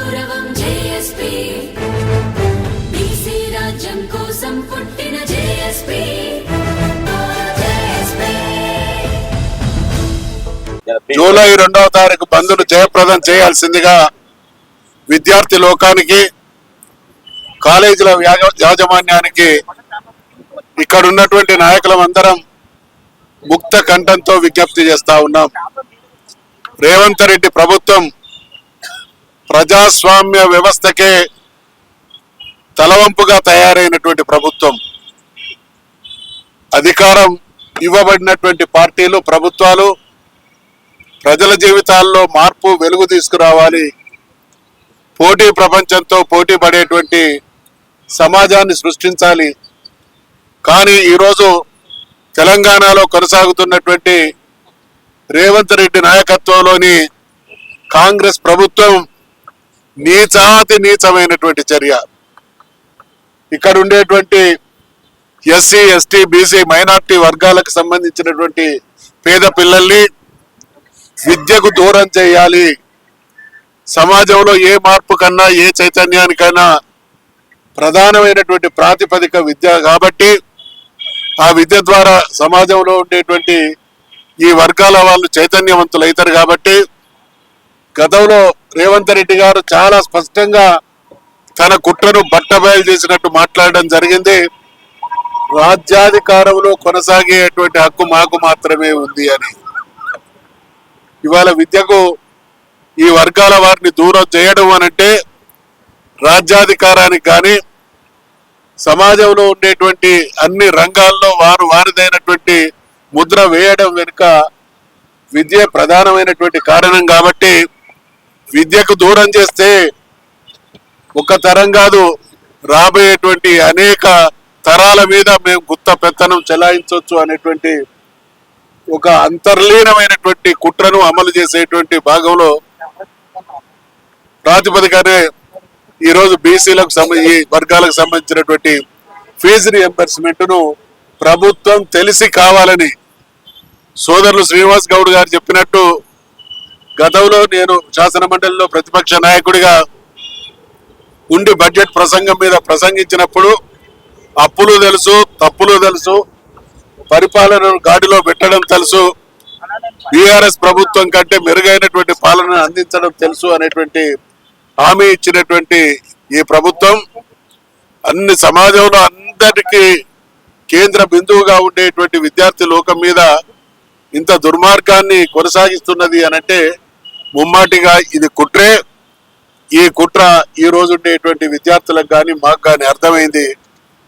గౌరవం JSP BC రాజ్యం కోసం పుట్టిన జేఎస్పీ జూలై 2వ తారీఖు బంద్ను జయప్రదం చేయాల్సిందిగా విద్యార్థి లోకానికి, కాలేజీల యాజమాన్యానికి, ఇక్కడ ఉన్నటువంటి నాయకులమందరం ముక్త కంఠంతో విజ్ఞప్తి చేస్తా ఉన్నాం. రేవంత్ రెడ్డి ప్రభుత్వం ప్రజాస్వామ్య వ్యవస్థకే తలవంపుగా తయారైనటువంటి ప్రభుత్వం. అధికారం ఇవ్వబడినటువంటి పార్టీలు, ప్రభుత్వాలు ప్రజల జీవితాల్లో మార్పు, వెలుగు తీసుకురావాలి, పోటీ ప్రపంచంతో పోటీ పడేటువంటి సమాజాన్ని సృష్టించాలి. కానీ ఈరోజు తెలంగాణలో కొనసాగుతున్నటువంటి రేవంత్ రెడ్డి నాయకత్వంలోని కాంగ్రెస్ ప్రభుత్వం నీచాతి నీచమైనటువంటి చర్య. ఇక్కడ ఉండేటువంటి ఎస్సీ, ఎస్టీ, బీసీ, మైనార్టీ వర్గాలకు సంబంధించినటువంటి పేద పిల్లల్ని విద్యకు దూరం చేయాలి. సమాజంలో ఏ మార్పు కన్నా, ఏ చైతన్యానికైనా ప్రధానమైనటువంటి ప్రాతిపదిక విద్య కాబట్టి ఆ విద్య ద్వారా సమాజంలో ఉండేటువంటి ఈ వర్గాల వాళ్ళు చైతన్యవంతులు అవుతారు. కాబట్టి గతంలో రేవంత్ రెడ్డి గారు చాలా స్పష్టంగా తన కుట్రను బట్టబయలు చేసినట్టు మాట్లాడడం జరిగింది. రాజ్యాధికారంలో కొనసాగేటువంటి హక్కు మాకు మాత్రమే ఉంది అని. ఇవాళ విద్యకు ఈ వర్గాల వారిని దూరం చేయడం అనంటే రాజ్యాధికారానికి కానీ, సమాజంలో ఉండేటువంటి అన్ని రంగాల్లో వారిదైనటువంటి ముద్ర వేయడం వెనుక విద్య ప్రధానమైనటువంటి కారణం. కాబట్టి విద్యకు దూరం చేస్తే ఒక తరం కాదు, రాబోయేటువంటి అనేక తరాల మీద మేము గుత్త పెత్తనం చెలాయించవచ్చు అనేటువంటి ఒక అంతర్లీనమైనటువంటి కుట్రను అమలు చేసేటువంటి భాగంలో ప్రాతిపదికనే ఈరోజు బీసీలకు ఈ వర్గాలకు సంబంధించినటువంటి ఫీజు రియంబర్స్మెంట్ ను ప్రభుత్వం తెలిసి కావాలని సోదరులు శ్రీనివాస్ గౌడ్ గారు చెప్పినట్టు, గతంలో నేను శాసన మండలిలో ప్రతిపక్ష నాయకుడిగా ఉండి బడ్జెట్ ప్రసంగం మీద ప్రసంగించినప్పుడు అప్పులు తెలుసు, తప్పులు తెలుసు, పరిపాలనను గాడిలో పెట్టడం తెలుసు, బీఆర్ఎస్ ప్రభుత్వం కంటే మెరుగైనటువంటి పాలన అందించడం తెలుసు అనేటువంటి హామీ ఇచ్చినటువంటి ఈ ప్రభుత్వం అన్ని సమాజంలో అందరికీ కేంద్ర బిందువుగా ఉండేటువంటి విద్యార్థి లోకం మీద ఇంత దుర్మార్గాన్ని కొనసాగిస్తున్నది అనంటే ముమ్మాటిగా ఇది కుట్రే. ఈ కుట్ర ఈ రోజు ఉండేటువంటి విద్యార్థులకు కానీ, మాకు కానీ అర్థమైంది.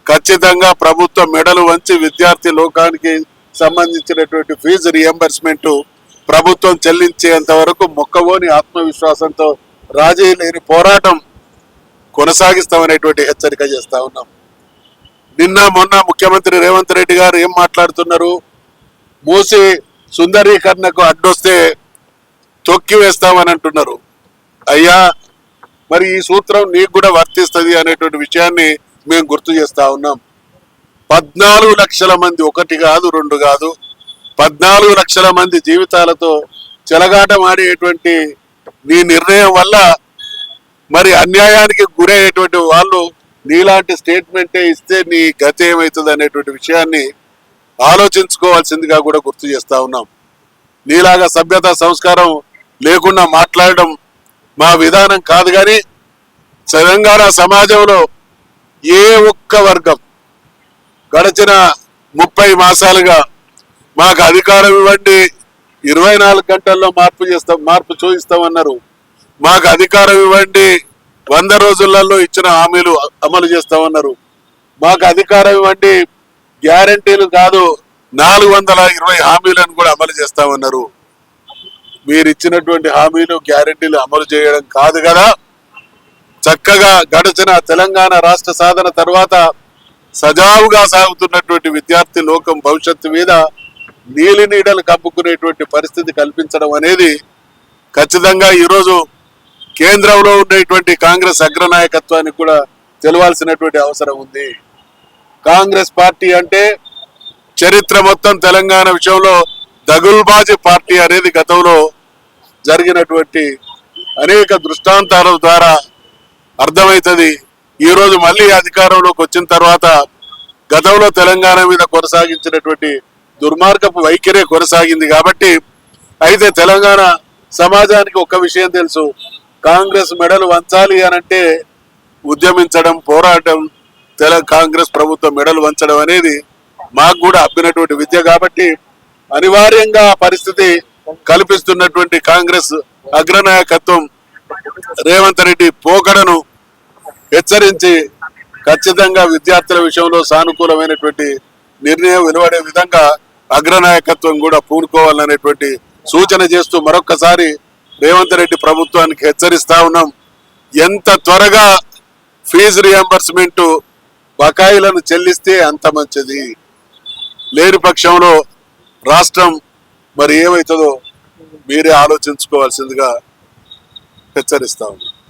ఖచ్చితంగా ప్రభుత్వం మెడలు వంచి విద్యార్థి లోకానికి సంబంధించినటువంటి ఫీజు రియంబర్స్మెంట్ ప్రభుత్వం చెల్లించేంత వరకు మొక్కవోని ఆత్మవిశ్వాసంతో రాజీ లేని పోరాటం కొనసాగిస్తామనేటువంటి హెచ్చరిక చేస్తా ఉన్నాం. నిన్న మొన్న ముఖ్యమంత్రి రేవంత్ రెడ్డి గారు ఏం మాట్లాడుతున్నారు? మూసి సుందరీకరణకు అడ్డొస్తే తొక్కి వేస్తామని అంటున్నారు. అయ్యా, మరి ఈ సూత్రం నీకు కూడా వర్తిస్తుంది అనేటువంటి విషయాన్ని మేము గుర్తు చేస్తా ఉన్నాం. 14 లక్షల మంది, ఒకటి కాదు, రెండు కాదు, 14 లక్షల మంది జీవితాలతో చెలగాటమాడేటువంటి నీ నిర్ణయం వల్ల మరి అన్యాయానికి గురయ్యేటువంటి వాళ్ళు నీలాంటి స్టేట్మెంటే ఇస్తే నీ గతి ఏమవుతుంది అనేటువంటి విషయాన్ని ఆలోచించుకోవాల్సిందిగా కూడా గుర్తు చేస్తా ఉన్నాం. నీలాగా సభ్యత, సంస్కారం లేకుండా మాట్లాడడం మా విధానం కాదు. కానీ తెలంగాణ సమాజంలో ఏ ఒక్క వర్గం గడిచిన 30 మాసాలుగా మాకు అధికారం ఇవ్వండి, 24 గంటల్లో మార్పు చూపిస్తామన్నారు, మాకు అధికారం ఇవ్వండి, 100 రోజులలో ఇచ్చిన హామీలు అమలు చేస్తామన్నారు, మాకు అధికారం ఇవ్వండి, గ్యారంటీలు కాదు 420 హామీలను కూడా అమలు చేస్తామన్నారు. మీరు ఇచ్చినటువంటి హామీలు, గ్యారంటీలు అమలు చేయడం కాదు కదా. చక్కగా గడిచిన తెలంగాణ రాష్ట్ర సాధన తర్వాత సజావుగా సాగుతున్నటువంటి విద్యార్థి లోకం భవిష్యత్తు మీద నీలి నీడలు కప్పుకునేటువంటి పరిస్థితి కల్పించడం అనేది ఖచ్చితంగా ఈరోజు కేంద్రంలో ఉండేటువంటి కాంగ్రెస్ అగ్రనాయకత్వానికి కూడా తెలవాల్సినటువంటి అవసరం ఉంది. కాంగ్రెస్ పార్టీ అంటే చరిత్ర మొత్తం తెలంగాణ విషయంలో దగుల్బాజీ పార్టీ అనేది గతంలో జరిగినటువంటి అనేక దృష్టాంతాల ద్వారా అర్థమవుతుంది. ఈరోజు మళ్ళీ అధికారంలోకి వచ్చిన తర్వాత గతంలో తెలంగాణ మీద కొనసాగించినటువంటి దుర్మార్గపు వైఖరే కొనసాగింది. కాబట్టి అయితే తెలంగాణ సమాజానికి ఒక విషయం తెలుసు, కాంగ్రెస్ మెడలు వంచాలి అనంటే ఉద్యమించడం, పోరాటం, కాంగ్రెస్ ప్రభుత్వం మెడలు వంచడం అనేది మాకు కూడా అబ్బినటువంటి విద్య. కాబట్టి అనివార్యంగా ఆ పరిస్థితి కల్పిస్తున్నటువంటి కాంగ్రెస్ అగ్రనాయకత్వం రేవంత్ రెడ్డి పోకడను హెచ్చరించి ఖచ్చితంగా విద్యార్థుల విషయంలో సానుకూలమైనటువంటి నిర్ణయం వెలువడే విధంగా అగ్రనాయకత్వం కూడా పూనుకోవాలనేటువంటి సూచన చేస్తూ మరొక్కసారి రేవంత్ రెడ్డి ప్రభుత్వానికి హెచ్చరిస్తా ఉన్నాం. ఎంత త్వరగా ఫీజు రియంబర్స్మెంట్ బకాయిలను చెల్లిస్తే అంత మంచిది. లేని పక్షంలో రాష్ట్రం మరి ఏమవుతుందో మీరే ఆలోచించుకోవాల్సిందిగా హెచ్చరిస్తా ఉన్నాం.